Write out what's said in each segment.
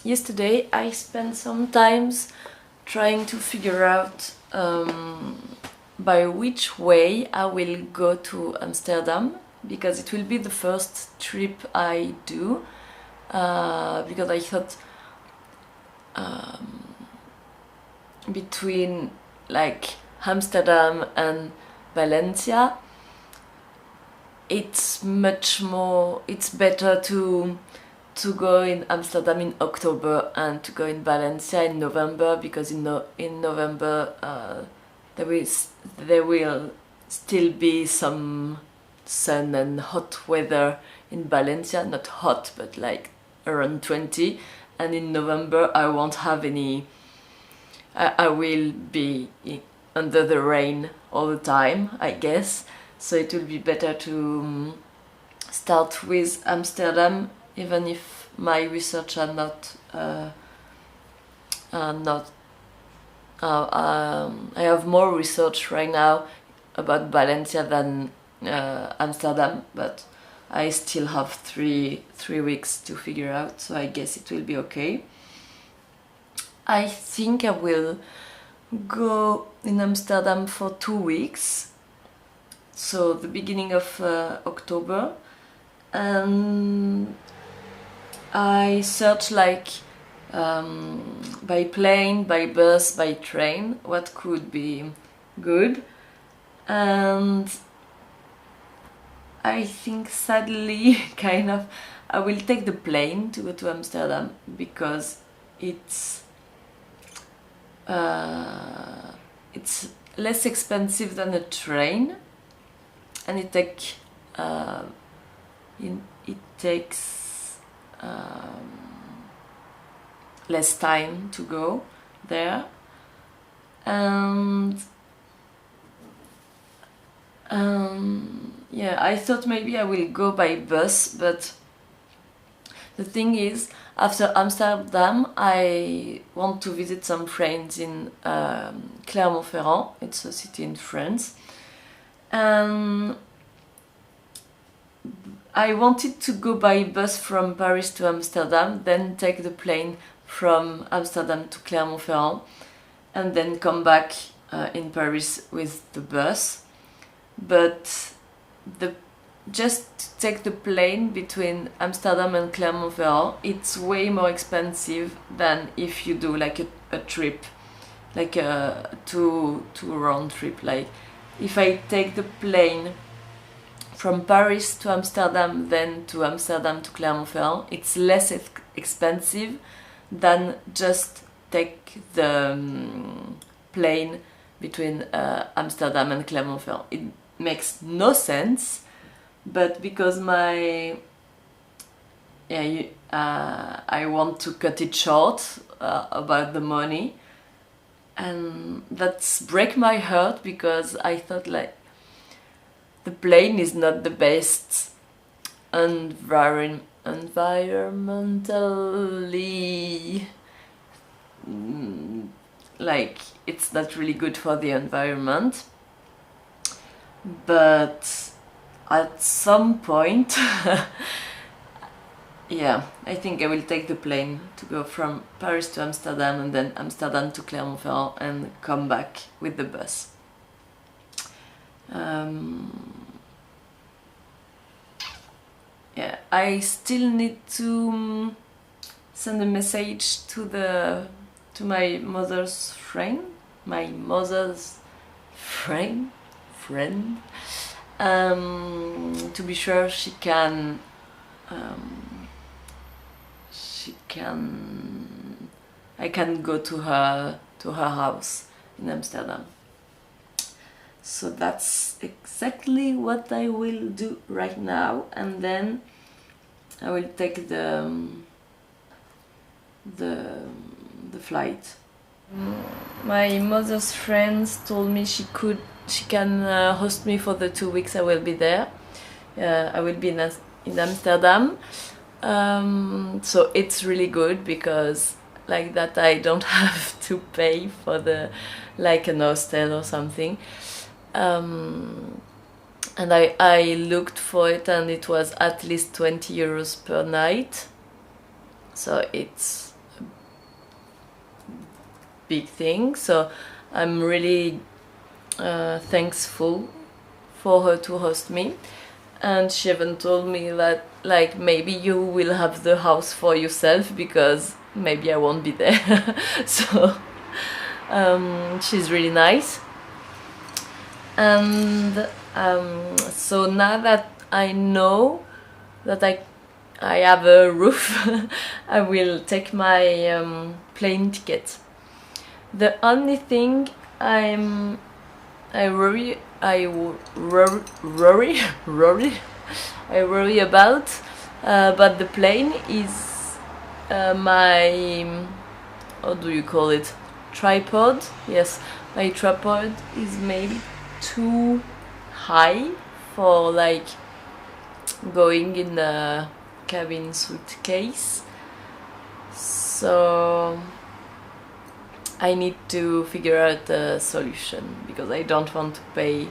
yesterday I spent some times trying to figure out by which way I will go to Amsterdam, because it will be the first trip I do, because I thought between like Amsterdam and Valencia it's better to go in Amsterdam in October and to go in Valencia in November, because in November there will still be some sun and hot weather in Valencia, not hot but like around 20, and in November I won't have any, I will be under the rain all the time, I guess, so it will be better to start with Amsterdam, even if my research are not I have more research right now about Valencia than Amsterdam, but I still have three weeks to figure out, so I guess it will be okay. I think I will go in Amsterdam for 2 weeks, so the beginning of October, and I search like by plane, by bus, by train, what could be good, and I think sadly kind of I will take the plane to go to Amsterdam, because it's less expensive than a train, and it takes less time to go there, and yeah, I thought maybe I will go by bus, but the thing is, after Amsterdam I want to visit some friends in Clermont-Ferrand, it's a city in France, and I wanted to go by bus from Paris to Amsterdam, then take the plane from Amsterdam to Clermont-Ferrand, and then come back in Paris with the bus. But just to take the plane between Amsterdam and Clermont-Ferrand, it's way more expensive than if you do like a trip, like a two round trip. Like if I take the plane from Paris to Amsterdam, then to Amsterdam to Clermont-Ferrand, it's less expensive than just take the plane between Amsterdam and Clermont-Ferrand. It makes no sense, but because I want to cut it short about the money, and that's break my heart, because I thought like the plane is not the best environmentally, like it's not really good for the environment, but at some point yeah, I think I will take the plane to go from Paris to Amsterdam, and then Amsterdam to Clermont-Ferrand, and come back with the bus. Yeah, I still need to send a message to my mother's friend, to be sure I can go to her house in Amsterdam. So that's exactly what I will do right now, and then I will take the flight. My mother's friends told me she can host me for the 2 weeks I will be there. I will be in Amsterdam, so it's really good, because like that I don't have to pay for like an hostel or something. And I looked for it, and it was at least 20 euros per night, so it's a big thing. So I'm really thankful for her to host me. And she even told me that like maybe you will have the house for yourself because maybe I won't be there. So she's really nice. And so now that I know that I have a roof, I will take my plane ticket. The only thing I worry about the plane is my, how do you call it, tripod. Yes, my tripod is maybe too high for like going in the cabin suitcase, so I need to figure out a solution because I don't want to pay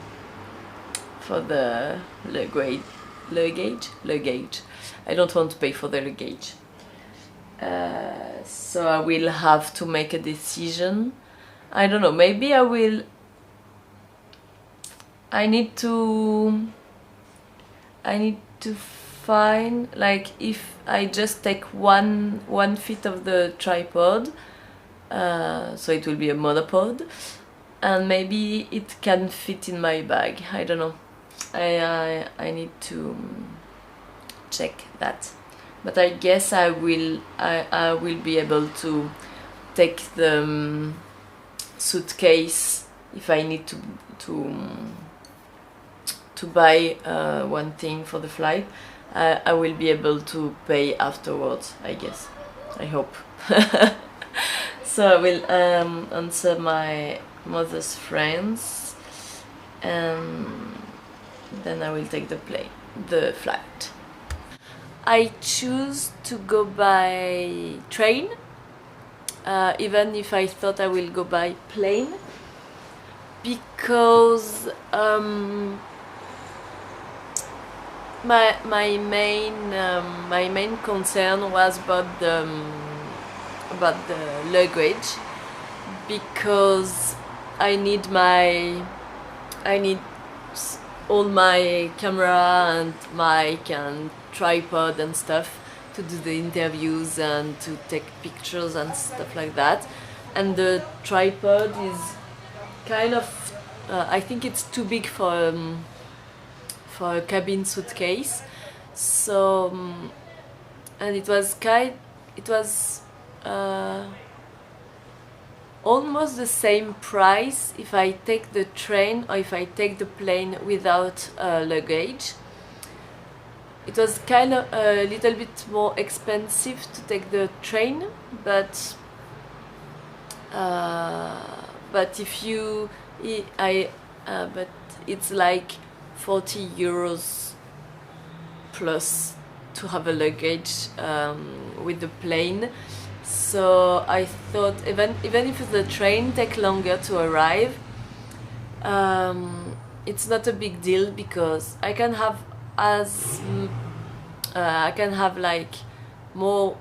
for the luggage. I don't want to pay for the luggage. So I will have to make a decision. I don't know, maybe I need to find, like, if I just take one feet of the tripod, so it will be a monopod, and maybe it can fit in my bag. I don't know. I need to check that, but I guess I will be able to take the suitcase if I need to buy one thing for the flight. I will be able to pay afterwards, I guess. I hope. So I will answer my mother's friends, and then I will take the flight. I choose to go by train, even if I thought I will go by plane, because my main concern was about the luggage, because I need all my camera and mic and tripod and stuff to do the interviews and to take pictures and stuff like that. And the tripod is kind of I think it's too big for a cabin suitcase. So and it was almost the same price if I take the train or if I take the plane without luggage. It was kind of a little bit more expensive to take the train, but if you but it's like 40 euros plus to have a luggage with the plane. So I thought even if the train takes longer to arrive, it's not a big deal, because I can have like more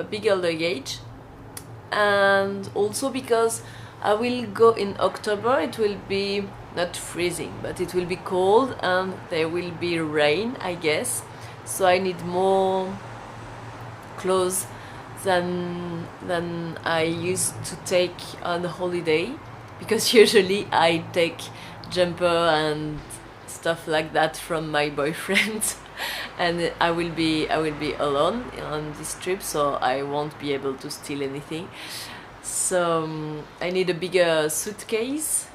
bigger luggage, and also because I will go in October, it will be not freezing, but it will be cold and there will be rain, I guess. So I need more clothes than I used to take on holiday, because usually I take jumper and stuff like that from my boyfriend. And I will be alone on this trip, so I won't be able to steal anything. So I need a bigger suitcase.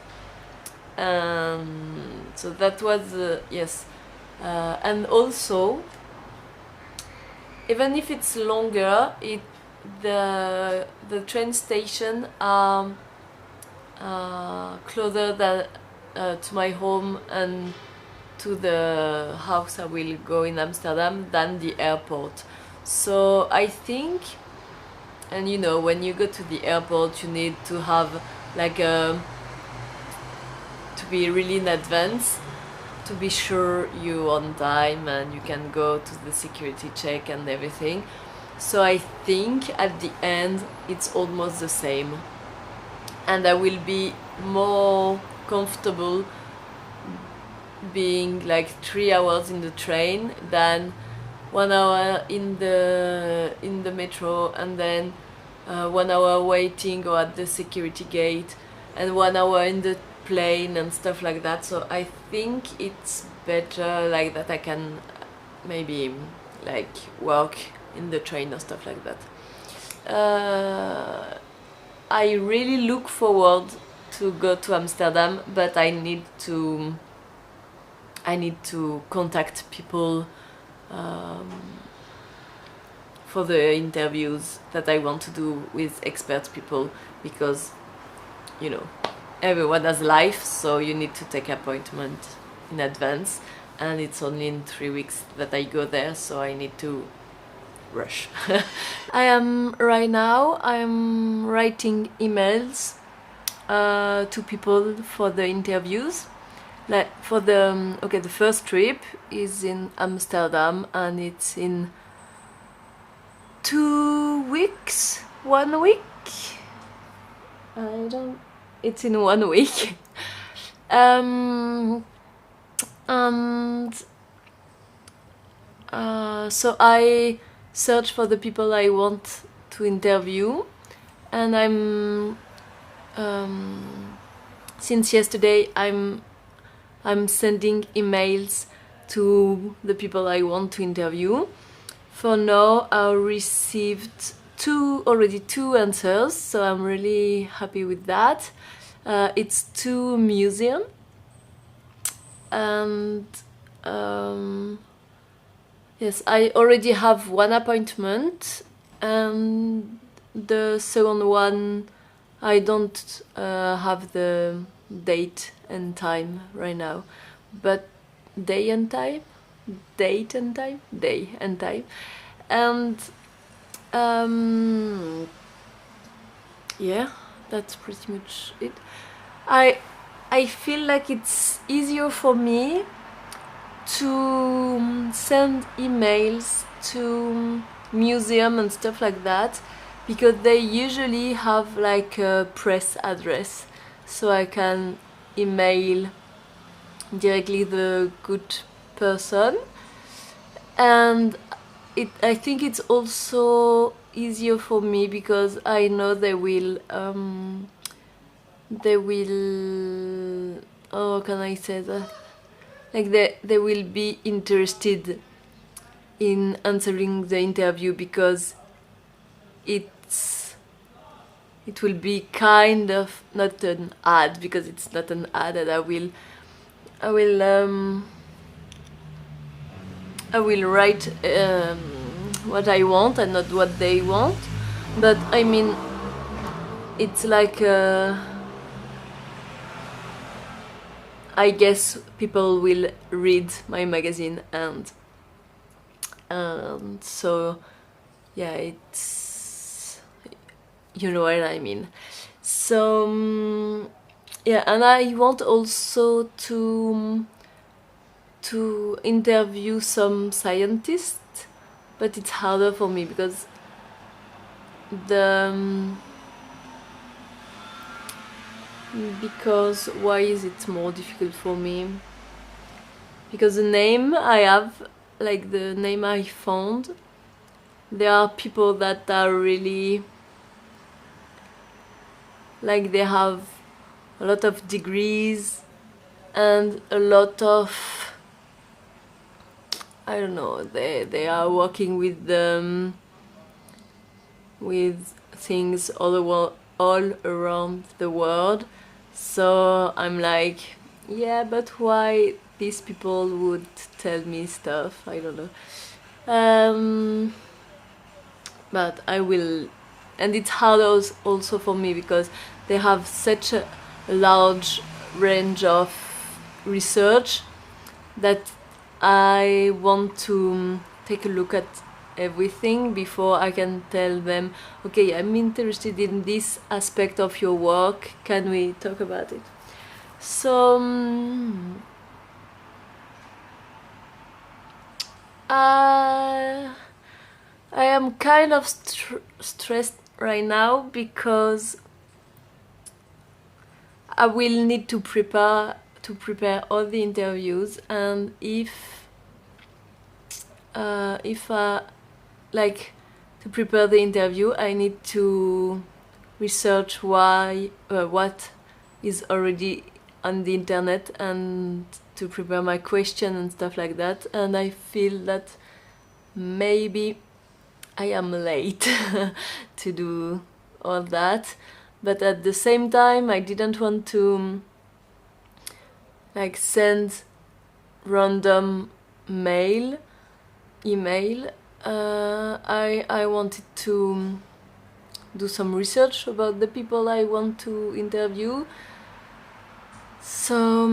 So that was yes. And also, even if it's longer, the train station are closer than to my home and to the house I will go in Amsterdam than the airport. So I think, and you know, when you go to the airport, you need to have like to be really in advance to be sure you're on time and you can go to the security check and everything. So I think at the end it's almost the same, and I will be more comfortable being like 3 hours in the train than 1 hour in the metro, and then 1 hour waiting or at the security gate, and 1 hour in the plane and stuff like that. So I think it's better like that. I can maybe like work in the train or stuff like that. I really look forward to go to Amsterdam, but I need to contact people for the interviews that I want to do with expert people, because you know everyone has life, so you need to take appointment in advance, and it's only in 3 weeks that I go there, so I need to rush. Right now I'm writing emails to people for the interviews. Like for the the first trip is in Amsterdam, and it's in 2 weeks, 1 week. It's in 1 week. And so I search for the people I want to interview, and I'm since yesterday I'm sending emails to the people I want to interview. For now I received already two answers, so I'm really happy with that. It's 2 museums, and yes, I already have 1 appointment, and the second one I don't have the date and time right now, but day and time, and yeah, that's pretty much it. I feel like it's easier for me to send emails to museum and stuff like that, because they usually have like a press address, so I can email directly the good person. And I think it's also easier for me because I know they will how can I say that, like they will be interested in answering the interview, because it will be kind of not an ad, because it's not an ad, and I will write what I want and not what they want. But I mean, it's like I guess people will read my magazine, and so yeah, it's, you know what I mean. So yeah, and I want also to interview some scientists, but it's harder for me because why is it more difficult for me? Because the name I have, like the name I found, there are people that are really, like, they have a lot of degrees and a lot of, I don't know, they are working with things all around the world. So I'm like, yeah, but why these people would tell me stuff? I don't know. But I will, and it's hard also for me because they have such a large range of research that I want to take a look at everything before I can tell them, okay, I'm interested in this aspect of your work, can we talk about it? So I am kind of stressed right now because I will need to prepare all the interviews, and if like to prepare the interview, I need to research what is already on the internet and to prepare my question and stuff like that. And I feel that maybe I am late to do all that, but at the same time I didn't want to like send random email. I wanted to do some research about the people I want to interview, so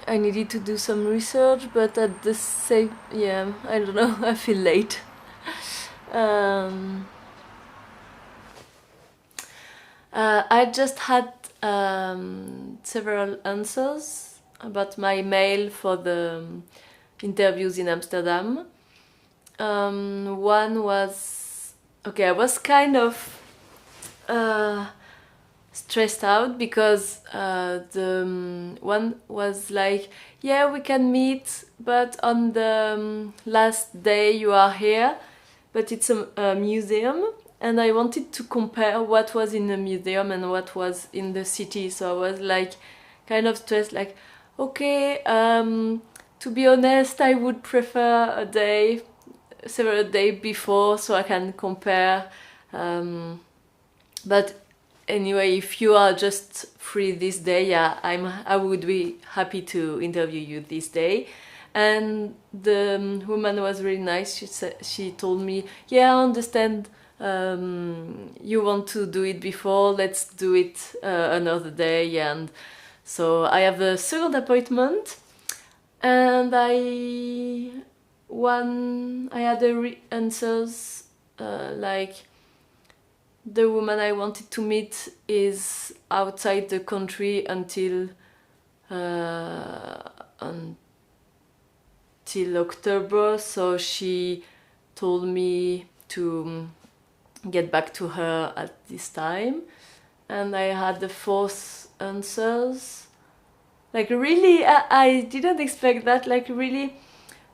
I needed to do some research, but at the same, yeah, I don't know, I feel late. I just had several answers about my mail for the interviews in Amsterdam. One was, okay, I was kind of stressed out because the one was like, yeah, we can meet, but on the last day you are here, but it's a museum, and I wanted to compare what was in the museum and what was in the city, so I was like kind of stressed, like, okay, to be honest, I would prefer several days before, so I can compare, but anyway, if you are just free this day, yeah, I would be happy to interview you this day. And the woman was really nice. She told me, yeah, I understand, you want to do it before, let's do it another day. And so I have a second appointment, and I had answers like, the woman I wanted to meet is outside the country until October, so she told me to get back to her at this time. And I had the fourth answers. Like, really, I didn't expect that. Like, really,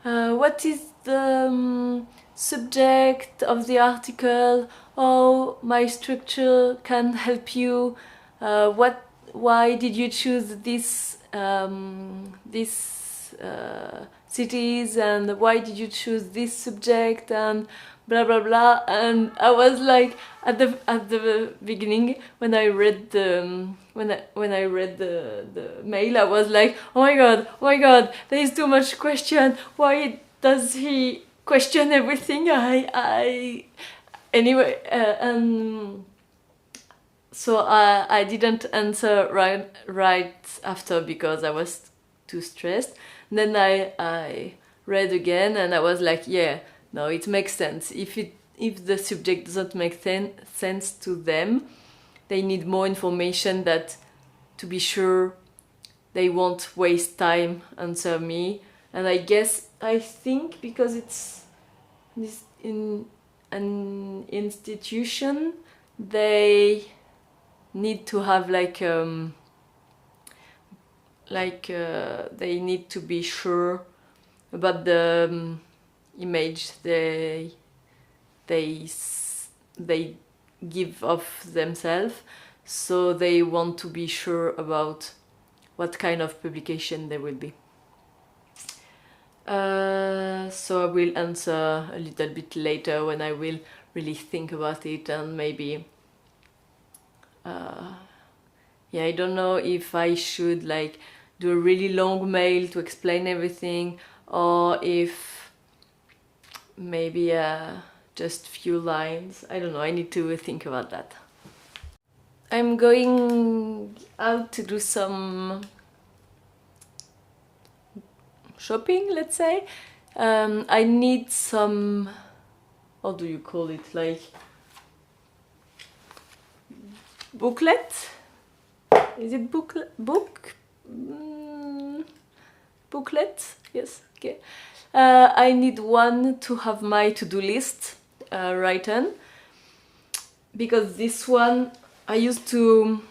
what is the subject of the article? Oh, my structure can help you. Why did you choose this cities, and why did you choose this subject, and blah blah blah. And I was like, at the beginning, when I read the mail, I was like, oh my god, there is too much question. Why does he question everything? Anyway, and so I didn't answer right after because I was too stressed. And then I read again, and I was like, yeah, no, it makes sense. If the subject doesn't make sense to them, they need more information, that to be sure they won't waste time answer me. And I think because it's in an institution, they need to have they need to be sure about the image they give of themselves, so they want to be sure about what kind of publication there will be. So I will answer a little bit later when I will really think about it, and maybe yeah, I don't know if I should do a really long mail to explain everything, or if maybe just few lines. I don't know, I need to think about that. I'm going out to do some shopping, let's say. I need some, how do you call it, booklet? Is it booklet? Yes, okay. I need one to have my to-do list written, because this one I used to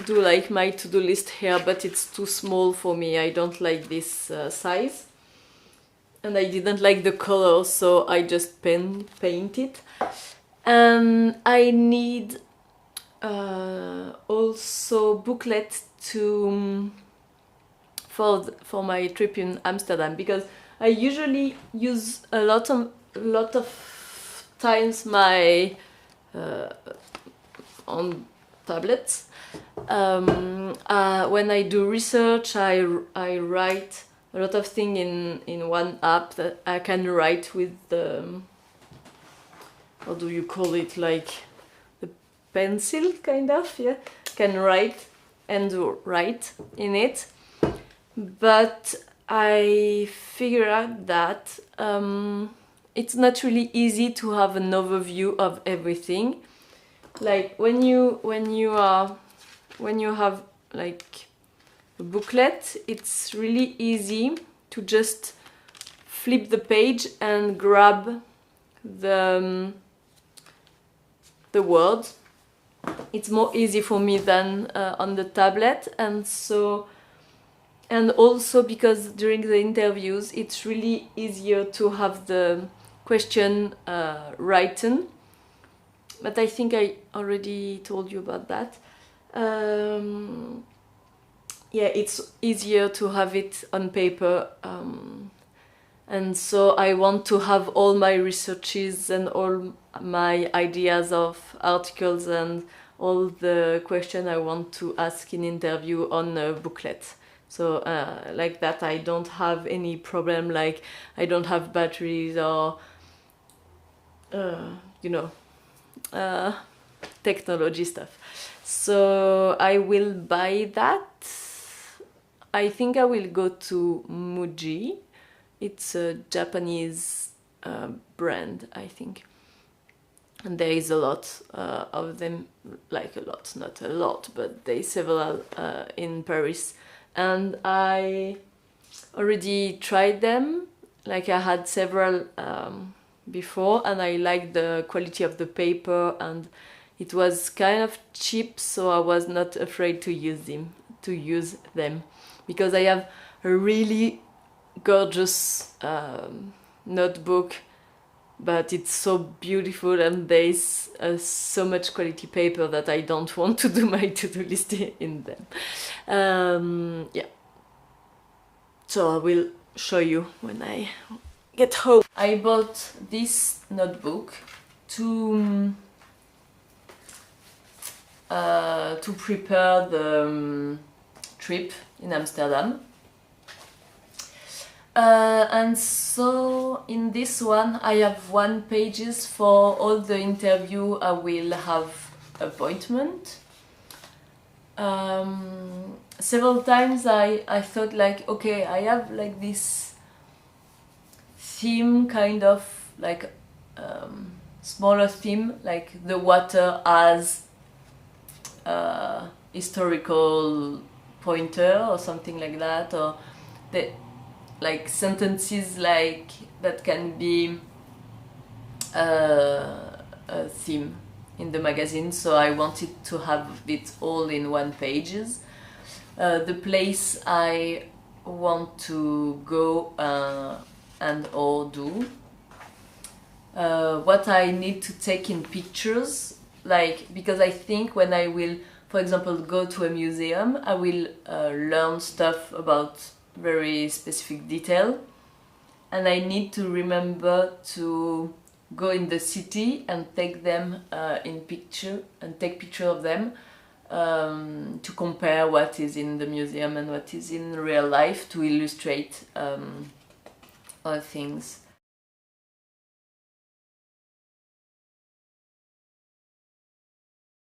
do like my to-do list here, but it's too small for me. I don't like this size, and I didn't like the color, so I just paint it. And I need also booklet to for my trip in Amsterdam, because I usually use a lot of times my on tablets. When I do research, I write a lot of things in one app that I can write with the, how do you call it, like the pencil kind of, yeah, can write in it. But I figure out that it's not really easy to have an overview of everything. Like when you have like a booklet, it's really easy to just flip the page and grab the words. It's more easy for me than on the tablet, and also because during the interviews it's really easier to have the question written. But I think I already told you about that. Yeah, it's easier to have it on paper, and so I want to have all my researches and all my ideas of articles and all the questions I want to ask in interview on a booklet. So like that I don't have any problem, like I don't have batteries or you know, technology stuff. So I will buy that. I think I will go to Muji. It's a Japanese brand, I think. And there is a lot of them, like a lot, not a lot, but there is several in Paris. And I already tried them, like I had several before, and I liked the quality of the paper, and it was kind of cheap, so I was not afraid to use them, because I have a really gorgeous notebook, but it's so beautiful, and there's so much quality paper that I don't want to do my to-do list in them. Yeah, so I will show you when I get home. I bought this notebook to prepare the trip in Amsterdam. And so in this one I have 1 pages for all the interview I will have appointment. Several times I thought like, okay, I have like this theme, kind of like smaller theme, like the water as historical pointer or something like that, or the like sentences like that can be a theme in the magazine. So I wanted to have it all in 1 pages. The place I want to go and or do, what I need to take in pictures, like, because I think when I will, for example, go to a museum, I will learn stuff about very specific detail, and I need to remember to go in the city and take them take picture of them, to compare what is in the museum and what is in real life, to illustrate other things.